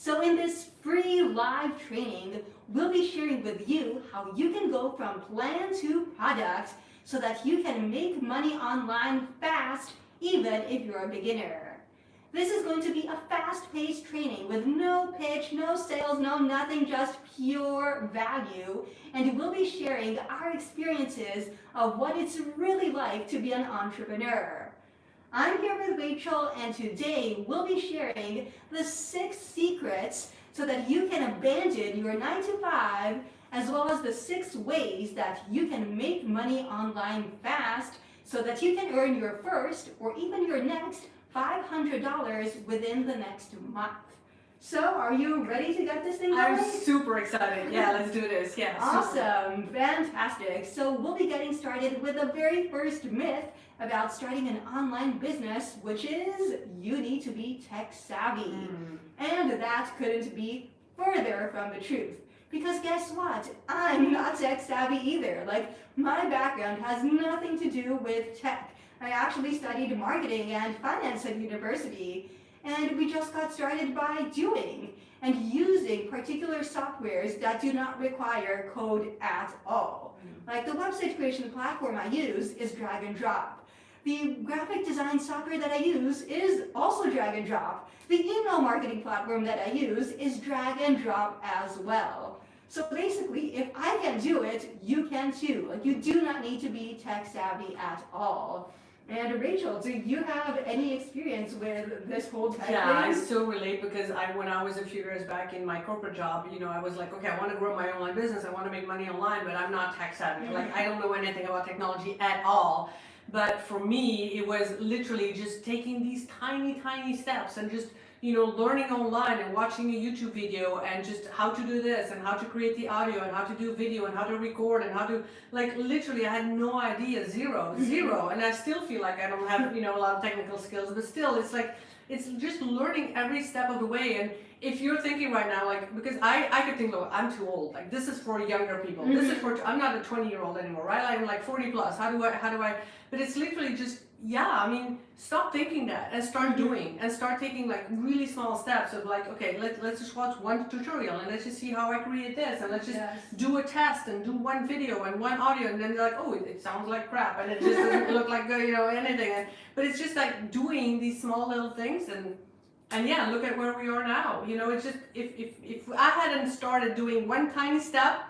So in this free live training, we'll be sharing with you how you can go from plan to product so that you can make money online fast, even if you're a beginner. This is going to be a fast-paced training with no pitch, no sales, no nothing, just pure value. And we'll be sharing our experiences of what it's really like to be an entrepreneur. I'm here with Rachel, and today we'll be sharing the 6 secrets so that you can abandon your 9-to-5, as well as the 6 ways that you can make money online fast so that you can earn your first or even your next $500 within the next month. So, are you ready to get this thing going? I'm super excited. Yeah, let's do this. Yeah. Awesome. Fantastic. So, we'll be getting started with the very first myth about starting an online business, which is you need to be tech savvy. And that couldn't be further from the truth. Because guess what? I'm not tech savvy either. Like, my background has nothing to do with tech. I actually studied marketing and finance at university, and we just got started by doing and using particular softwares that do not require code at all. Like the website creation platform I use is drag and drop. The graphic design software that I use is also drag and drop. The email marketing platform that I use is drag and drop as well. So basically, if I can do it, you can too. Like, you do not need to be tech savvy at all. And Rachel, do you have any experience with this whole tech thing? I still relate because when I was a few years back in my corporate job, I was like, okay, I want to grow my online business. I want to make money online, but I'm not tech savvy. Like, I don't know anything about technology at all. But for me, it was literally just taking these tiny steps and just learning online and watching a YouTube video and just how to do this and how to create the audio and how to do video and how to record and how to, like, literally I had no idea, zero. And I still feel like I don't have, a lot of technical skills, but still it's like, it's just learning every step of the way. And if you're thinking right now, like, because I could think, look, I'm too old. Like, this is for younger people. This is for, I'm not a 20-year-old anymore, right? I'm like 40 plus. How do I, but it's literally just, stop thinking that and start doing and start taking like really small steps of like, okay, let's just watch one tutorial and let's just see how I create this and let's just do a test and do one video and one audio, and then they're like, oh, it sounds like crap and it just doesn't look like anything. But it's just like doing these small little things and look at where we are now. It's just if I hadn't started doing one tiny step,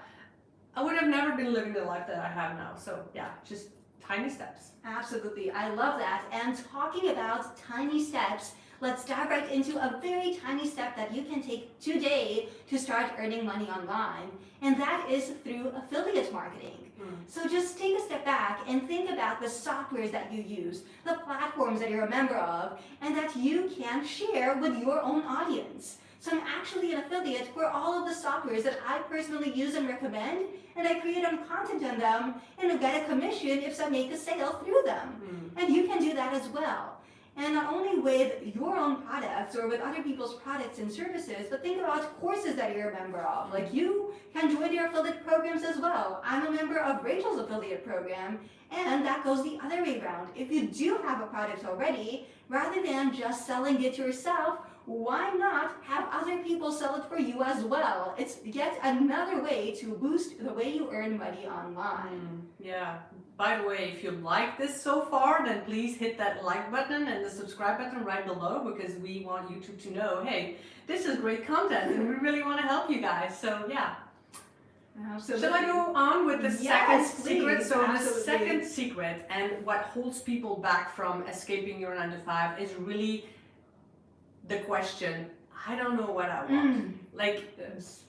I would have never been living the life that I have now. So just tiny steps. Absolutely, I love that. And talking about tiny steps, let's dive right into a very tiny step that you can take today to start earning money online, and that is through affiliate marketing. So just take a step back and think about the softwares that you use, the platforms that you're a member of, and that you can share with your own audience. So I'm actually an affiliate for all of the softwares that I personally use and recommend, and I create content on them and get a commission if I make a sale through them. And you can do that as well. And not only with your own products or with other people's products and services, but think about courses that you're a member of. Like, you can join their affiliate programs as well. I'm a member of Rachel's affiliate program, and that goes the other way around. If you do have a product already, rather than just selling it yourself, why not have other people sell it for you as well? It's yet another way to boost the way you earn money online. By the way, if you like this so far, then please hit that like button and the subscribe button right below, because we want YouTube to know, hey, this is great content and we really want to help you guys. So Absolutely. Shall I go on with the second secret? So the second secret, and what holds people back from escaping your 9-to-5, is really the question, I don't know what I want. Like,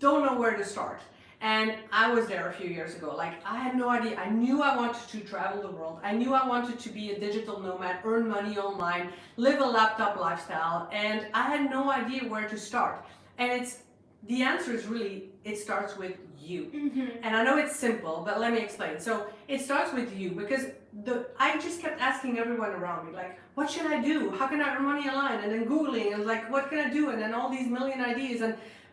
don't know where to start. And I was there a few years ago. Like, I had no idea. I knew I wanted to travel the world. I knew I wanted to be a digital nomad, earn money online, live a laptop lifestyle, and I had no idea where to start. And the answer is really, it starts with you. And I know it's simple, but let me explain. So it starts with you, because I just kept asking everyone around me, like, what should I do? How can I earn money online? And then Googling, and like, what can I do? And then all these million ideas.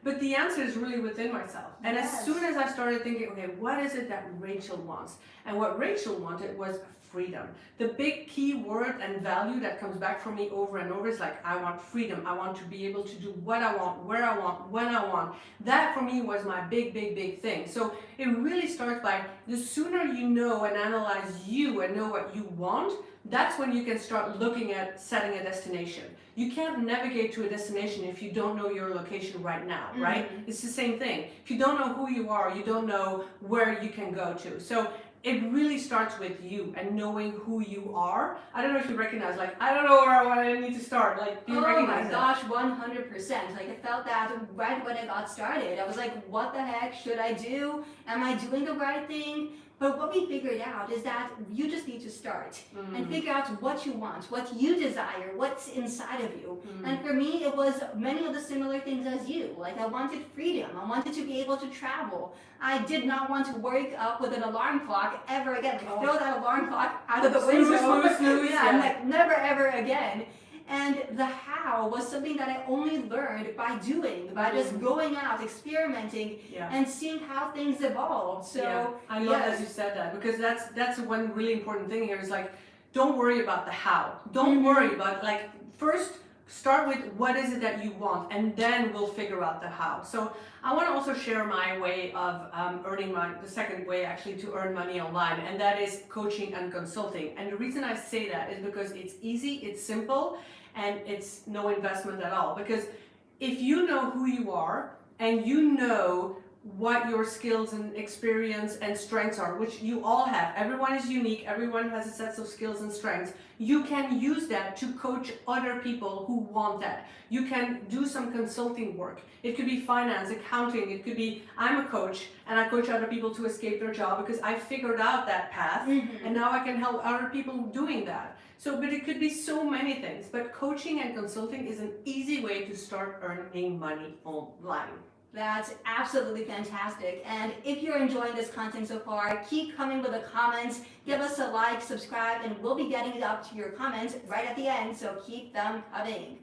But the answer is really within myself. And as soon as I started thinking, okay, what is it that Rachel wants? And what Rachel wanted was freedom. The big key word and value that comes back for me over and over is like, I want freedom. I want to be able to do what I want, where I want, when I want. That for me was my big thing. So it really starts by the sooner you know and analyze you and know what you want, that's when you can start looking at setting a destination. You can't navigate to a destination if you don't know your location right now, right? It's the same thing. If you don't know who you are, you don't know where you can go to. So it really starts with you and knowing who you are. I don't know if you recognize, like, I don't know where I need to start. Like, do you recognize that? Oh my gosh, 100%. Like, I felt that right when I got started. I was like, what the heck should I do? Am I doing the right thing? But what we figured out is that you just need to start and figure out what you want, what you desire, what's inside of you. And for me, it was many of the similar things as you. Like, I wanted freedom. I wanted to be able to travel. I did not want to wake up with an alarm clock ever again. Like, throw that alarm clock out of the window. Snooze, yeah, I'm like, never ever again. And the how was something that I only learned by doing, by just going out, experimenting, and seeing how things evolve. So I love that you said that, because that's one really important thing here is like, don't worry about the how. Don't worry about, like, first start with what is it that you want, and then we'll figure out the how. So I want to also share my way of earning money, the second way actually to earn money online, and that is coaching and consulting. And the reason I say that is because it's easy, it's simple, and it's no investment at all. Because if you know who you are and you know what your skills and experience and strengths are, which you all have, everyone is unique, everyone has a set of skills and strengths, you can use that to coach other people who want that. You can do some consulting work. It could be finance, accounting, it could be, I'm a coach and I coach other people to escape their job because I figured out that path and now I can help other people doing that. So, but it could be so many things, but coaching and consulting is an easy way to start earning money online. That's absolutely fantastic. And if you're enjoying this content so far, keep coming with the comments, give us a like, subscribe, and we'll be getting it up to your comments right at the end, so keep them coming.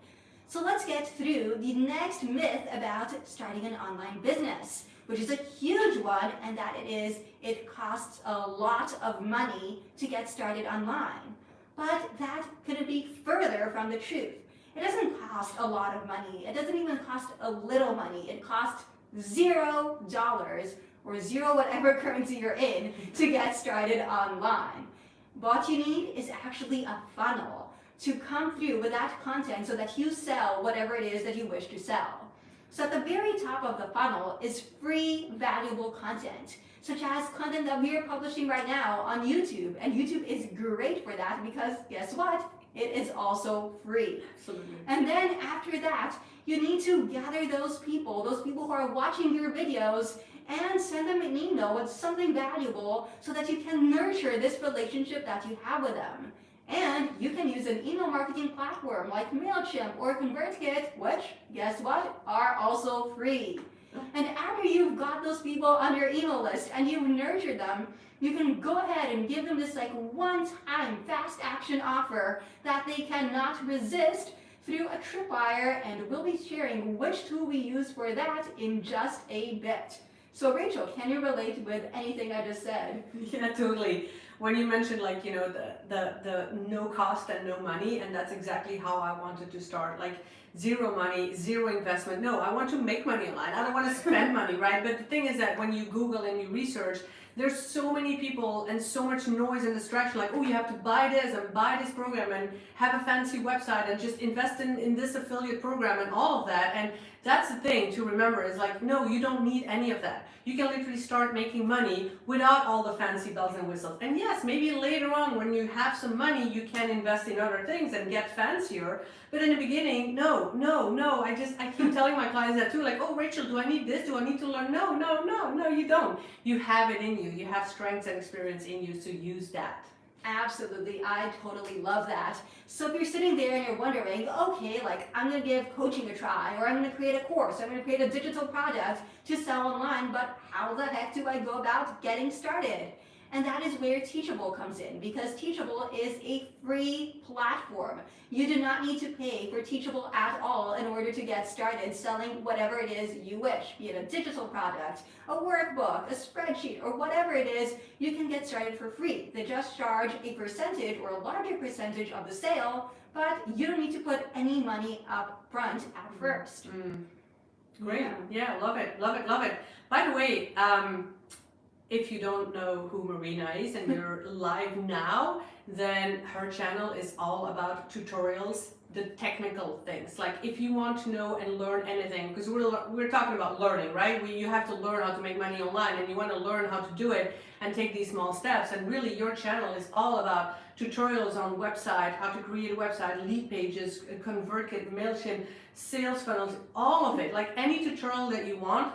So let's get through the next myth about starting an online business, which is a huge one, and that it costs a lot of money to get started online. But that couldn't be further from the truth. It doesn't cost a lot of money. It doesn't even cost a little money. It costs $0 or zero whatever currency you're in to get started online. What you need is actually a funnel to come through with that content so that you sell whatever it is that you wish to sell. So at the very top of the funnel is free, valuable content, such as content that we are publishing right now on YouTube. And YouTube is great for that because guess what? It is also free. Absolutely. And then after that, you need to gather those people who are watching your videos, and send them an email with something valuable so that you can nurture this relationship that you have with them. And you can use an email marketing platform like MailChimp or ConvertKit, which, guess what, are also free. And after you've got those people on your email list and you've nurtured them, you can go ahead and give them this like one-time fast action offer that they cannot resist through a tripwire, and we'll be sharing which tool we use for that in just a bit. So Rachel, can you relate with anything I just said? Yeah, totally. When you mentioned, like, you know, the no cost and no money, and that's exactly how I wanted to start. Like, zero money, zero investment. No, I want to make money online. I don't want to spend money, right? But the thing is that when you Google and you research, there's so many people and so much noise and distraction, like, oh, you have to buy this and buy this program and have a fancy website and just invest in this affiliate program and all of that. And that's the thing to remember is like, no, you don't need any of that. You can literally start making money without all the fancy bells and whistles. And yes, maybe later on when you have some money, you can invest in other things and get fancier. But in the beginning, no. I keep telling my clients that too, like, oh, Rachel, do I need this? Do I need to learn? No, you don't. You have it in you. You have strengths and experience in you, so use that. Absolutely, I totally love that. So if you're sitting there and you're wondering, okay, like I'm gonna give coaching a try, or I'm gonna create a course, I'm gonna create a digital product to sell online, but how the heck do I go about getting started? And that is where Teachable comes in, because Teachable is a free platform. You do not need to pay for Teachable at all in order to get started selling whatever it is you wish, be it a digital product, a workbook, a spreadsheet, or whatever it is. You can get started for free. They just charge a percentage or a larger percentage of the sale, but you don't need to put any money up front at first. Great. Yeah, love it, love it, love it. By the way, if you don't know who Marina is and you're live now, then her channel is all about tutorials, the technical things. Like if you want to know and learn anything, because we're talking about learning, right? You have to learn how to make money online, and you want to learn how to do it and take these small steps. And really your channel is all about tutorials on website, how to create a website, lead pages, ConvertKit, MailChimp, sales funnels, all of it. Like any tutorial that you want,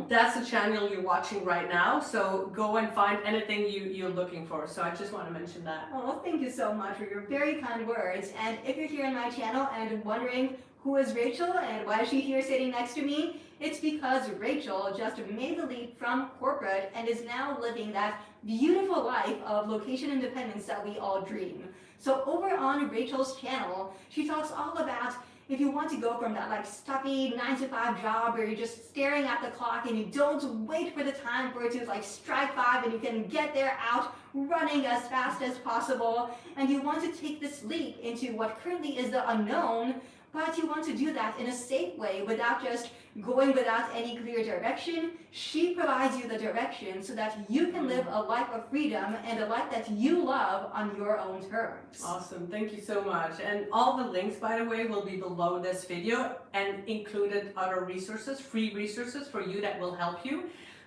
that's the channel you're watching right now. So go and find anything you're looking for. So I just want to mention that. Oh, thank you so much for your very kind words. And if you're here in my channel and wondering who is Rachel and why is she here sitting next to me, it's because Rachel just made the leap from corporate and is now living that beautiful life of location independence that we all dream. So over on Rachel's channel, she talks all about if you want to go from that like stuffy 9-to-5 job where you're just staring at the clock and you don't wait for the time for it to like strike 5 and you can get there out running as fast as possible, and you want to take this leap into what currently is the unknown, but you want to do that in a safe way without just going without any clear direction. She provides you the direction so that you can live a life of freedom and a life that you love on your own terms. Awesome, thank you so much. And all the links, by the way, will be below this video and included other resources, free resources for you that will help you.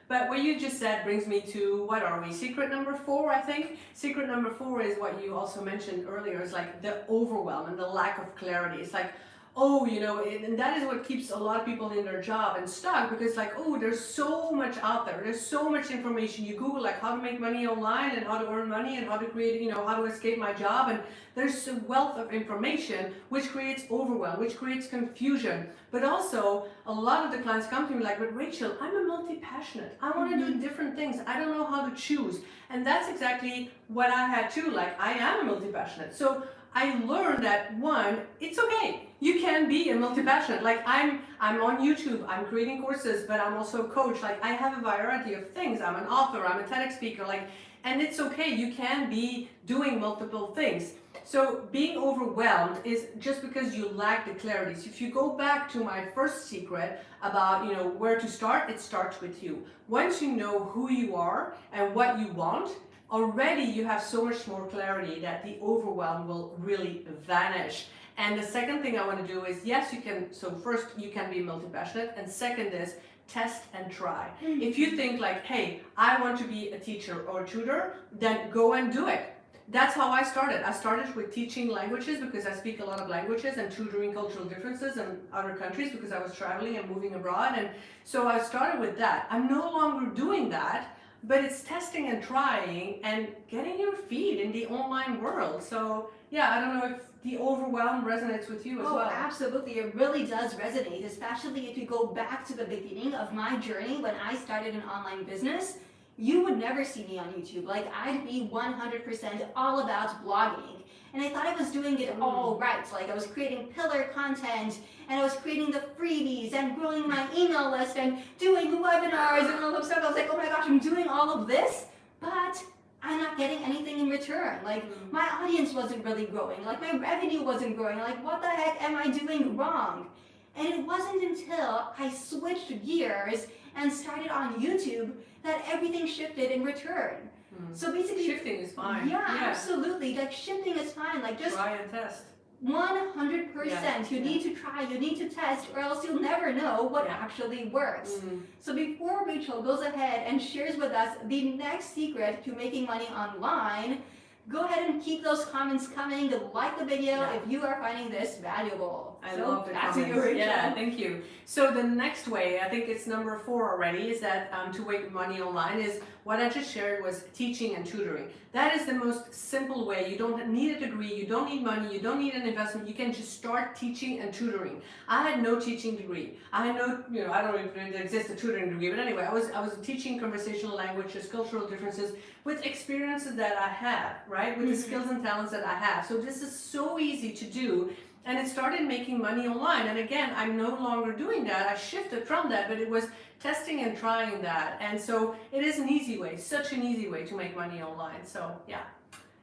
But what you just said brings me to, what are we, secret number 4, I think? Secret number 4 is what you also mentioned earlier, is like the overwhelm and the lack of clarity. It's like, oh, you know, and that is what keeps a lot of people in their job and stuck, because like, oh, there's so much out there. There's so much information. You Google like how to make money online and how to earn money and how to create, you know, how to escape my job. And there's a wealth of information which creates overwhelm, which creates confusion. But also a lot of the clients come to me like, but Rachel, I'm a multi-passionate. I want to do different things. I don't know how to choose. And that's exactly what I had too. Like I am a multi-passionate. So I learned that one, it's okay. You can be a multi-passionate. Like I'm on YouTube, I'm creating courses, but I'm also a coach. Like I have a variety of things. I'm an author, I'm a TEDx speaker, like, and it's okay. You can be doing multiple things. So being overwhelmed is just because you lack the clarity. So if you go back to my first secret about, you know, where to start, it starts with you. Once you know who you are and what you want, already you have so much more clarity that the overwhelm will really vanish. And the second thing I want to do is, yes, you can, so first you can be multi-passionate, and second is test and try. If you think like, hey, I want to be a teacher or a tutor, then go and do it. That's how I started. I started with teaching languages because I speak a lot of languages, and tutoring cultural differences in other countries because I was traveling and moving abroad. And so I started with that. I'm no longer doing that, but it's testing and trying and getting your feet in the online world. So yeah, I don't know if the overwhelm resonates with you as well. Oh, absolutely. It really does resonate, especially if you go back to the beginning of my journey when I started an online business. You would never see me on YouTube. Like I'd be 100% all about blogging. And I thought I was doing it all right. Like I was creating pillar content and I was creating the freebies and growing my email list and doing webinars and all that stuff. I was like, oh my gosh, I'm doing all of this, but I'm not getting anything in return. Like my audience wasn't really growing. Like my revenue wasn't growing. Like what the heck am I doing wrong? And it wasn't until I switched gears and started on YouTube that everything shifted in return. So basically, shifting is fine. Yeah, absolutely. Like shifting is fine. Like just try and test. 100%. You need to try, you need to test, or else you'll never know what actually works. So before Rachel goes ahead and shares with us the next secret to making money online, Go ahead and keep those comments coming. Like the video Yeah. if you are finding this valuable. I So love the back comments. to you, Rachel. Yeah, thank you. So the next way, I think it's number 4 already, is that to make money online is what I just shared was teaching and tutoring. That is the most simple way. You don't need a degree, you don't need money, you don't need an investment. You can just start teaching and tutoring. I had no teaching degree. I had no, I don't know if there exists a tutoring degree, but anyway, I was teaching conversational languages, cultural differences with experiences that I have, right? With the skills and talents that I have. So this is so easy to do. And it started making money online. And again, I'm no longer doing that. I shifted from that, but it was testing and trying that. And so it is an easy way, such an easy way to make money online. So yeah.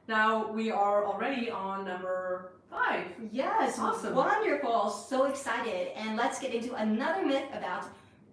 Now we are already on number 5. Yes, Awesome. wonderful. So excited. And let's get into another myth about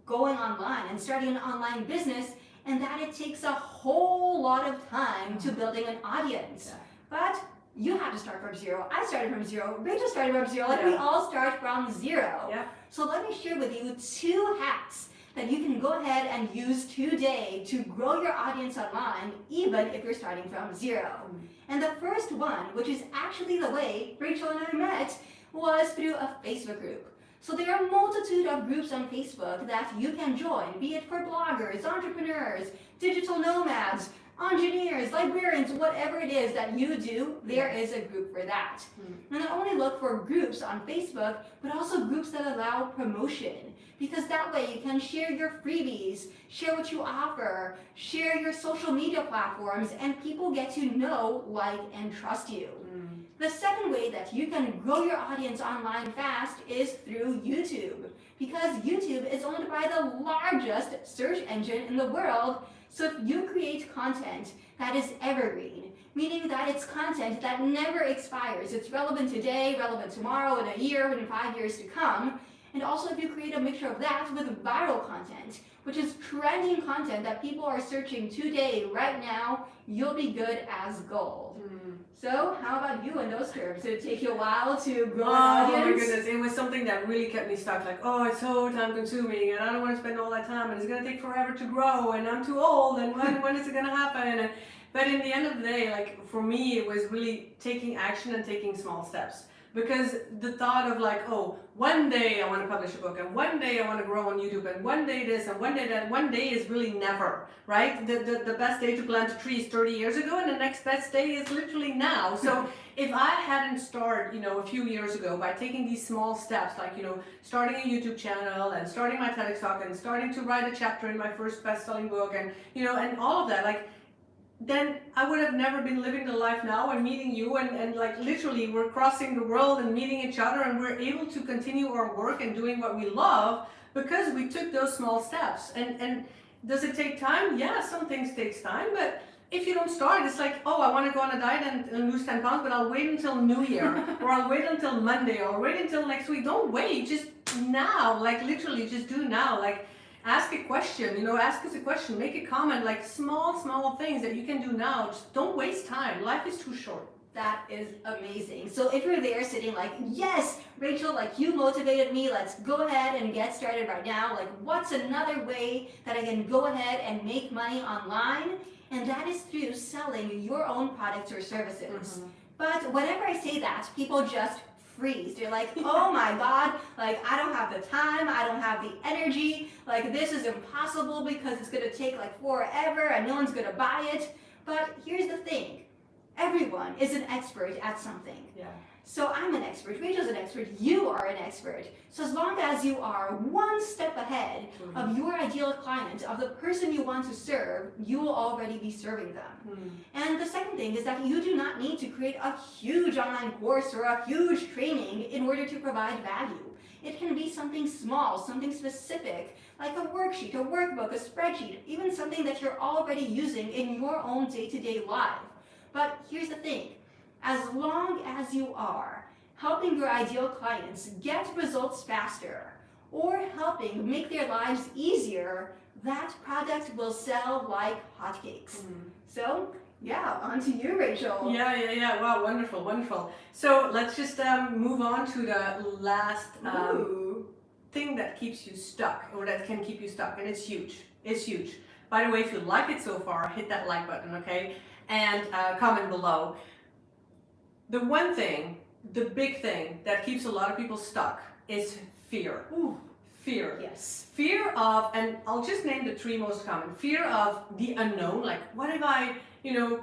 going online and starting an online business, and that it takes a whole lot of time to building an audience. Yeah. But you have to start from zero. I started from zero. Rachel started from zero. Like we Yeah. all start from zero. Yeah. So let me share with you 2 hacks that you can go ahead and use today to grow your audience online, even if you're starting from zero. And the first one, which is actually the way Rachel and I met, was through a Facebook group. So there are a multitude of groups on Facebook that you can join, be it for bloggers, entrepreneurs, digital nomads, engineers, librarians, whatever it is that you do, there is a group for that. And not only look for groups on Facebook, but also groups that allow promotion. Because that way you can share your freebies, share what you offer, share your social media platforms, and people get to know, like, and trust you. The second way that you can grow your audience online fast is through YouTube. Because YouTube is owned by the largest search engine in the world. So if you create content that is evergreen, meaning that it's content that never expires, it's relevant today, relevant tomorrow, in a year, and in 5 years to come, and also if you create a mixture of that with viral content, which is trending content that people are searching today, right now, you'll be good as gold. So how about you in those terms? Did it take you a while to grow an audience? Oh my goodness, it was something that really kept me stuck. Like, oh, it's so time consuming and I don't want to spend all that time and it's going to take forever to grow and I'm too old and when is it going to happen? But in the end of the day, like for me, it was really taking action and taking small steps. Because the thought of like, oh, one day I want to publish a book and one day I want to grow on YouTube and one day this and one day that, one day is really never, right? The best day to plant a tree is 30 years ago and the next best day is literally now. So if I hadn't started, a few years ago by taking these small steps, like, starting a YouTube channel and starting my TEDx talk and starting to write a chapter in my first best-selling book and, and all of that, like, then I would have never been living the life now and meeting you and like literally we're crossing the world and meeting each other and we're able to continue our work and doing what we love because we took those small steps. And does it take time? Yeah, some things takes time, but if you don't start, it's like, oh, I want to go on a diet and lose 10 pounds, but I'll wait until New Year or I'll wait until Monday or wait until next week. Don't wait, just now, like literally just do now. Like, ask a question, ask us a question, make a comment, like small things that you can do now. Just don't waste time. Life is too short. That is amazing. So if you're there sitting like, yes, Rachel, like you motivated me, let's go ahead and get started right now. Like what's another way that I can go ahead and make money online? And that is through selling your own products or services. But whenever I say that, people just freeze. They're like, oh my God, like I don't have the time, I don't have the energy, like this is impossible because it's gonna take like forever and no one's gonna buy it. But here's the thing, everyone is an expert at something. Yeah. So I'm an expert, Rachel's an expert, you are an expert. So as long as you are one step ahead of your ideal client, of the person you want to serve, you will already be serving them. And the second thing is that you do not need to create a huge online course or a huge training in order to provide value. It can be something small, something specific, like a worksheet, a workbook, a spreadsheet, even something that you're already using in your own day-to-day life. But here's the thing, as long as you are helping your ideal clients get results faster or helping make their lives easier, that product will sell like hotcakes. So yeah, on to you, Rachel. Yeah. Wow, wonderful. So let's just move on to the last thing that keeps you stuck or that can keep you stuck, and it's huge. By the way, if you like it so far, hit that like button, okay? and comment below. The one thing, the big thing that keeps a lot of people stuck is fear. Ooh. Fear. Yes. Fear of, and I'll just name the three most common. Fear of the unknown, like what if I,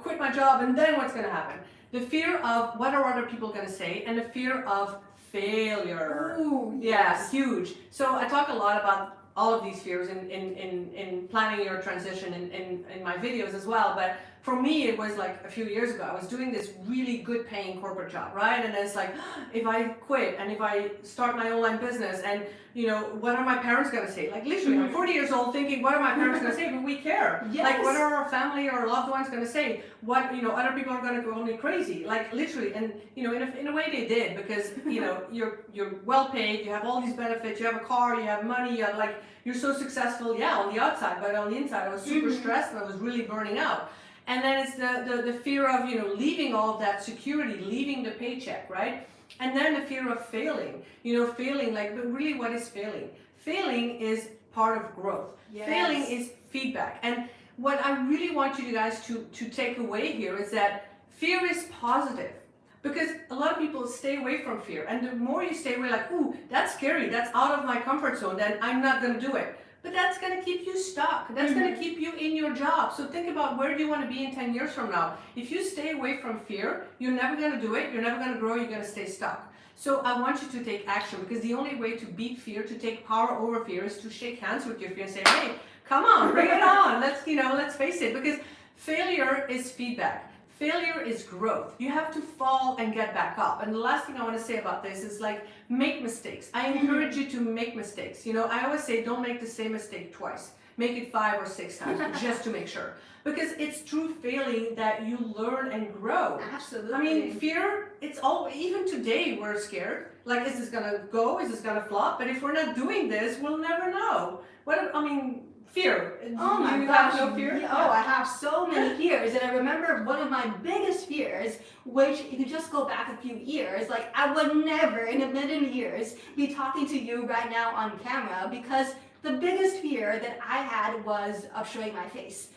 quit my job and then what's going to happen? The fear of what are other people going to say, and the fear of failure. Ooh, Yeah, yes. huge. So I talk a lot about all of these fears in planning your transition in my videos as well. But for me, it was like a few years ago, I was doing this really good paying corporate job, right? And it's like, if I quit and if I start my online business and, what are my parents going to say? Like literally, I'm 40 years old thinking, what are my parents going to say? But we care. Yes. Like, what are our family or loved ones going to say? What, other people are going to call me crazy. Like literally, and, in a way they did, because, you're well paid, you have all these benefits, you have a car, you have money, you're so successful, yeah, on the outside, but on the inside, I was super stressed and I was really burning out. And then it's the fear of, leaving all of that security, leaving the paycheck, right? And then the fear of failing, failing, but really what is failing? Failing is part of growth. Yes. Failing is feedback. And what I really want you guys to take away here is that fear is positive. Because a lot of people stay away from fear. And the more you stay away, like, ooh, that's scary, that's out of my comfort zone, then I'm not going to do it. But that's going to keep you stuck. That's going to keep you in your job. So think about, where do you want to be in 10 years from now? If you stay away from fear, you're never going to do it. You're never going to grow. You're going to stay stuck. So I want you to take action, because the only way to beat fear, to take power over fear, is to shake hands with your fear and say, hey, come on, bring it on. Let's face it, because failure is feedback. Failure is growth. You have to fall and get back up. And the last thing I want to say about this is, make mistakes. I encourage you to make mistakes. I always say, don't make the same mistake twice. Make it 5 or 6 times just to make sure. Because it's through failing that you learn and grow. Absolutely. I mean, fear, it's all, even today we're scared. Like, is this gonna go? Is this gonna flop? But if we're not doing this, we'll never know. Fear. Oh my you gosh. have no fear? Yeah. Oh, I have so many fears. And I remember one of my biggest fears, which if you just go back a few years, I would never in a million years be talking to you right now on camera, because the biggest fear that I had was of showing my face.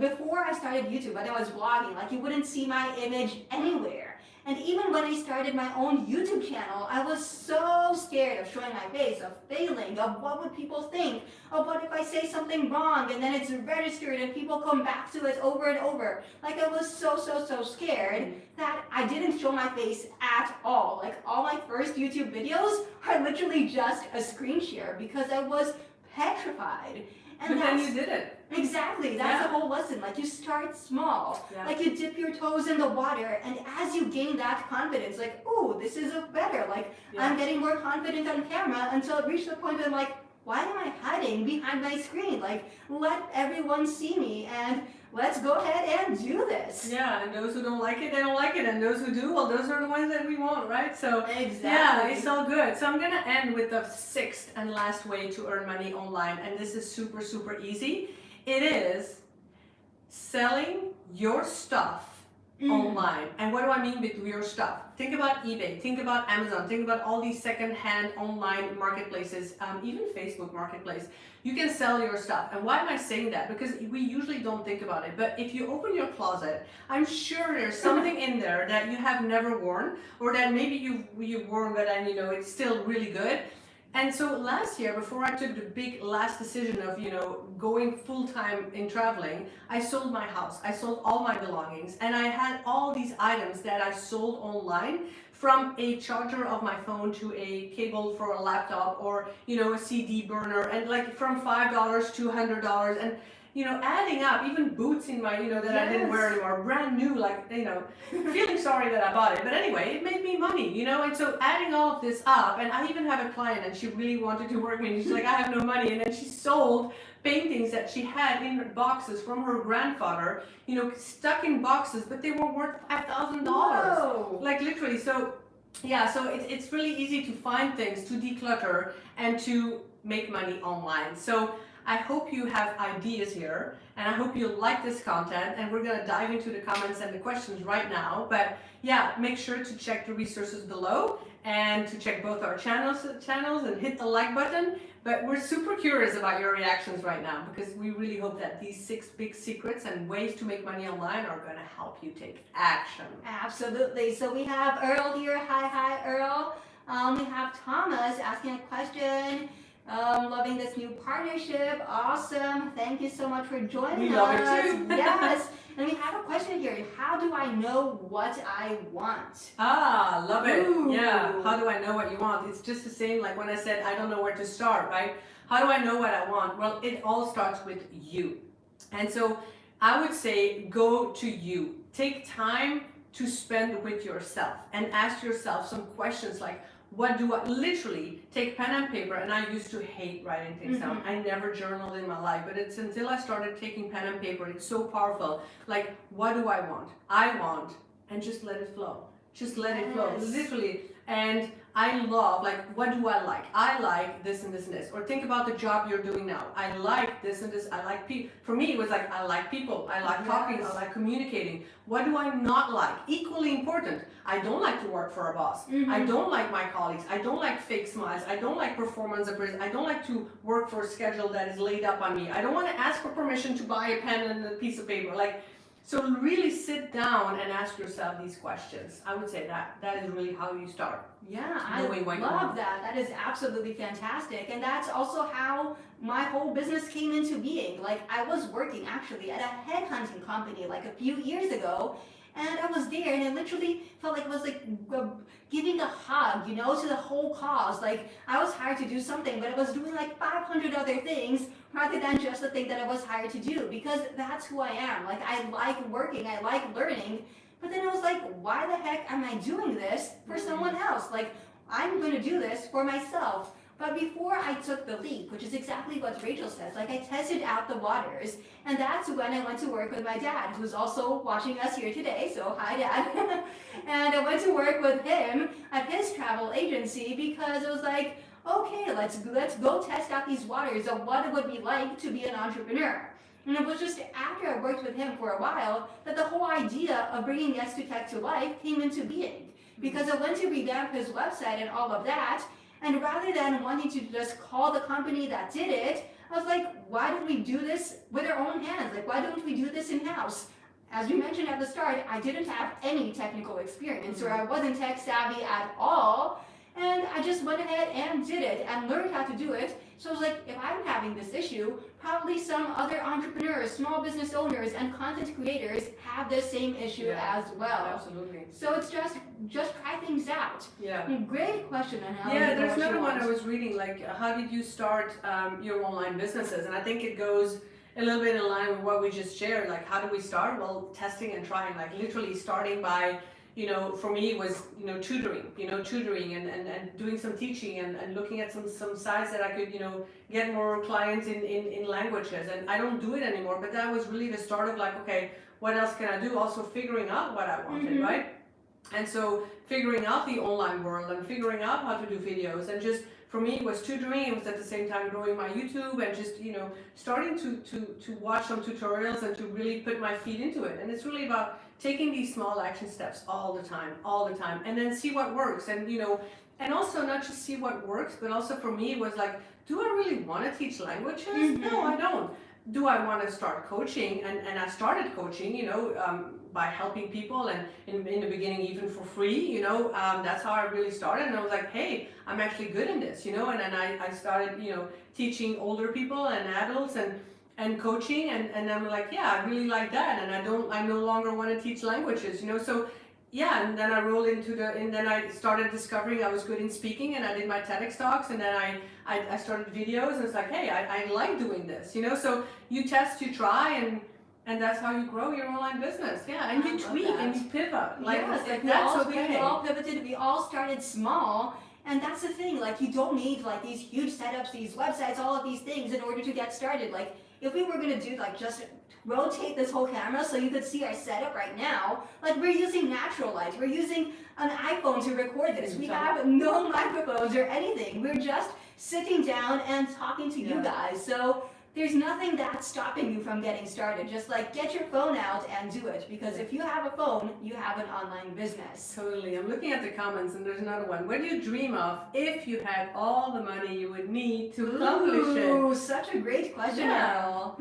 Before I started YouTube, when I was vlogging, you wouldn't see my image anywhere. And even when I started my own YouTube channel, I was so scared of showing my face, of failing, of what would people think, of what if I say something wrong and then it's registered and people come back to it over and over. I was so scared that I didn't show my face at all. All my first YouTube videos are literally just a screen share, because I was petrified. And but then you did it. Exactly, that's the whole lesson. You start small, you dip your toes in the water, and as you gain that confidence, ooh, this is better. I'm getting more confident on camera, until it reached the point where I'm why am I hiding behind my screen? Let everyone see me, and let's go ahead and do this. Yeah, and those who don't like it, they don't like it, and those who do, well, those are the ones that we want, right? So exactly. Yeah, it's all good. So I'm gonna end with the 6th and last way to earn money online, and this is super easy. It is selling your stuff online. And what do I mean with your stuff? Think about eBay, think about Amazon, think about all these second-hand online marketplaces, even Facebook Marketplace. You can sell your stuff. And why am I saying that? Because we usually don't think about it. But if you open your closet, I'm sure there's something in there that you have never worn, or that maybe you've worn, but then it's still really good. And so last year, before I took the big last decision of, going full-time in traveling, I sold my house. I sold all my belongings, and I had all these items that I sold online, from a charger of my phone to a cable for a laptop, or, a CD burner, and from $5 to $100, and adding up, even boots in my, that I didn't wear anymore, brand new, feeling sorry that I bought it. But anyway, it made me money, and so adding all of this up, and I even have a client, and she really wanted to work with me, she's like, I have no money, and then she sold paintings that she had in her boxes from her grandfather, stuck in boxes, but they were worth $5,000. Whoa. Literally, so yeah, so it's really easy to find things, to declutter, and to make money online. So I hope you have ideas here, and I hope you like this content, and we're going to dive into the comments and the questions right now. But yeah, make sure to check the resources below, and to check both our channels and hit the like button. But we're super curious about your reactions right now, because we really hope that these 6 big secrets and ways to make money online are going to help you take action. Absolutely. So we have Earl here. Hi, Earl. We have Thomas asking a question. Loving this new partnership. Awesome. Thank you so much for joining us. We love it too. Yes. And we have a question here. How do I know what I want? Ah, love it. Ooh. Yeah. How do I know what you want? It's just the same like when I said I don't know where to start, right? How do I know what I want? Well, it all starts with you. And so I would say go to you. Take time to spend with yourself and ask yourself some questions like, what do I literally take pen and paper? And I used to hate writing things down. I never journaled in my life, but it's until I started taking pen and paper, it's so powerful. Like, what do I want? I want, and just let it flow. Just let it flow, literally. And I love, like, what do I like? I like this and this and this. Or think about the job you're doing now. I like this and this. I like people. For me, it was like, I like people. I like talking. I like communicating. What do I not like? Equally important. I don't like to work for a boss. I don't like my colleagues. I don't like fake smiles. I don't like performance appraisal. I don't like to work for a schedule that is laid up on me. I don't want to ask for permission to buy a pen and a piece of paper. Like, so really sit down and ask yourself these questions. I would say that is really how you start. Yeah, I love that. That is absolutely fantastic. And that's also how my whole business came into being. Like, I was working actually at a headhunting company like a few years ago, and I was there and it literally felt like it was like giving a hug, you know, to the whole cause. Like, I was hired to do something, but I was doing like 500 other things rather than just the thing that I was hired to do, because that's who I am. Like, I like working, I like learning, but then I was like, why the heck am I doing this for someone else? Like, I'm going to do this for myself. But before I took the leap, which is exactly what Rachel says, like, I tested out the waters, and that's when I went to work with my dad, who's also watching us here today, so hi, Dad. And I went to work with him at his travel agency because it was like, okay, let's go test out these waters of what it would be like to be an entrepreneur. And it was just after I worked with him for a while that the whole idea of bringing Yes to Tech to life came into being. Because I went to revamp his website and all of that, and rather than wanting to just call the company that did it, I was like, why don't we do this with our own hands? Like, why don't we do this in-house? As we mentioned at the start, I didn't have any technical experience, or I wasn't tech savvy at all. And I just went ahead and did it and learned how to do it. So I was like, if I'm having this issue, probably some other entrepreneurs, small business owners, and content creators have the same issue as well. Absolutely. So it's just try things out. Yeah. Great question on how. Yeah, there's another one I was reading, like, how did you start your online businesses? And I think it goes a little bit in line with what we just shared. Like, how do we start? Well, testing and trying, like literally starting by, you know, for me it was, tutoring and doing some teaching and looking at some sites that I could, get more clients in languages. And I don't do it anymore, but that was really the start of like, okay, what else can I do? Also figuring out what I wanted, right? And so figuring out the online world and figuring out how to do videos, and just, for me, it was tutoring. It was at the same time growing my YouTube and just, starting to watch some tutorials and to really put my feet into it. And it's really about taking these small action steps all the time, and then see what works. And, and also not just see what works, but also for me, it was like, do I really want to teach languages? No, I don't. Do I want to start coaching? And I started coaching, by helping people, and in the beginning even for free, that's how I really started. And I was like, hey, I'm actually good in this, and then I started, teaching older people and adults and coaching, and I'm like, yeah, I really like that, and I no longer want to teach languages, so yeah. And then I rolled and then I started discovering I was good in speaking, and I did my TEDx talks, and then I started videos, and it's like, hey, I like doing this, so you test, you try, and that's how you grow your online business. Yeah, and you tweak and you pivot. Like, yes, like that's okay. We all pivoted, we all started small, and that's the thing, like, you don't need like these huge setups, these websites, all of these things in order to get started. Like, if we were gonna do like just rotate this whole camera so you could see our setup right now, like, we're using natural light, we're using an iPhone to record this, we have no microphones or anything, we're just sitting down and talking to you guys. So there's nothing that's stopping you from getting started. Just like get your phone out and do it, because if you have a phone, you have an online business. Totally. I'm looking at the comments and there's another one. What do you dream of if you had all the money you would need to accomplish it? Ooh, such a great question, Errol.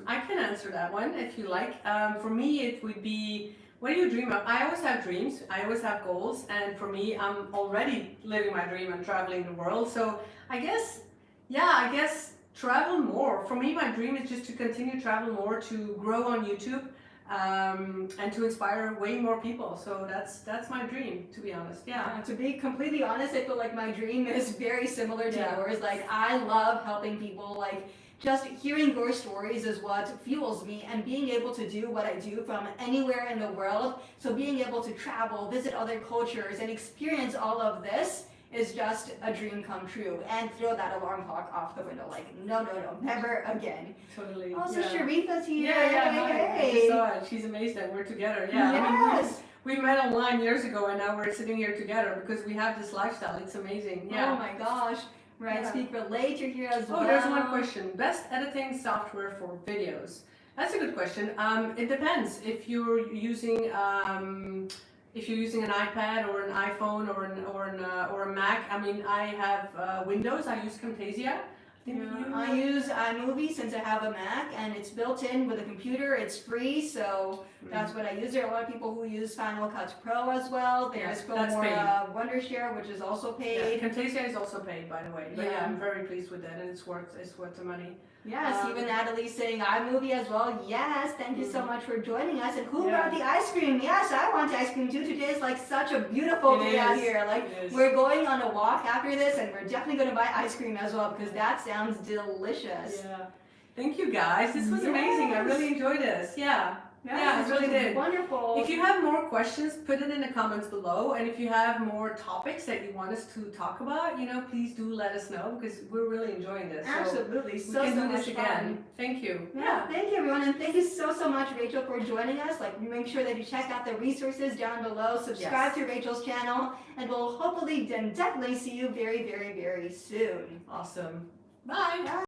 I can answer that one if you like. For me, it would be, what do you dream of? I always have dreams. I always have goals. And for me, I'm already living my dream and traveling the world. So I guess travel more. For me, my dream is just to continue to travel more, to grow on YouTube, and to inspire way more people. So that's my dream, to be honest. Yeah. To be completely honest, I feel like my dream is very similar to yours. Like, I love helping people. Like, just hearing your stories is what fuels me, and being able to do what I do from anywhere in the world. So being able to travel, visit other cultures, and experience all of this is just a dream come true. And throw that alarm clock off the window. Like, no, never again. Totally. Also, Sharifa's here. I just saw it. She's amazed that we're together. Yeah. Yes. We met online years ago, and now we're sitting here together because we have this lifestyle. It's amazing. Yeah. Oh my gosh. Right, speak for later here as well. Oh, there's one question. Best editing software for videos. That's a good question. It depends if you're using an iPad or an iPhone or a Mac. I mean, I have Windows. I use Camtasia. I use iMovie since I have a Mac, and it's built in with a computer. It's free, so that's what I use. There are a lot of people who use Final Cut Pro as well. There's Wondershare, which is also paid. Yeah, Camtasia is also paid, by the way. But yeah, I'm very pleased with that, and it's worth the money. Yes, even Natalie's saying iMovie as well. Yes, thank you so much for joining us. And who brought the ice cream? Yes, I want ice cream too. Today is like such a beautiful day out here. Like, we're going on a walk after this, and we're definitely going to buy ice cream as well, because that sounds delicious. Yeah. Thank you guys. This was amazing. I really enjoyed this. Yeah, I really did. Wonderful. If you have more questions, put it in the comments below. And if you have more topics that you want us to talk about, please do let us know, because we're really enjoying this. Absolutely. So we can do this again. Thank you. Yeah, thank you everyone. And thank you so much, Rachel, for joining us. Like, make sure that you check out the resources down below. Subscribe to Rachel's channel. And we'll hopefully and definitely see you very, very, very soon. Awesome. Bye.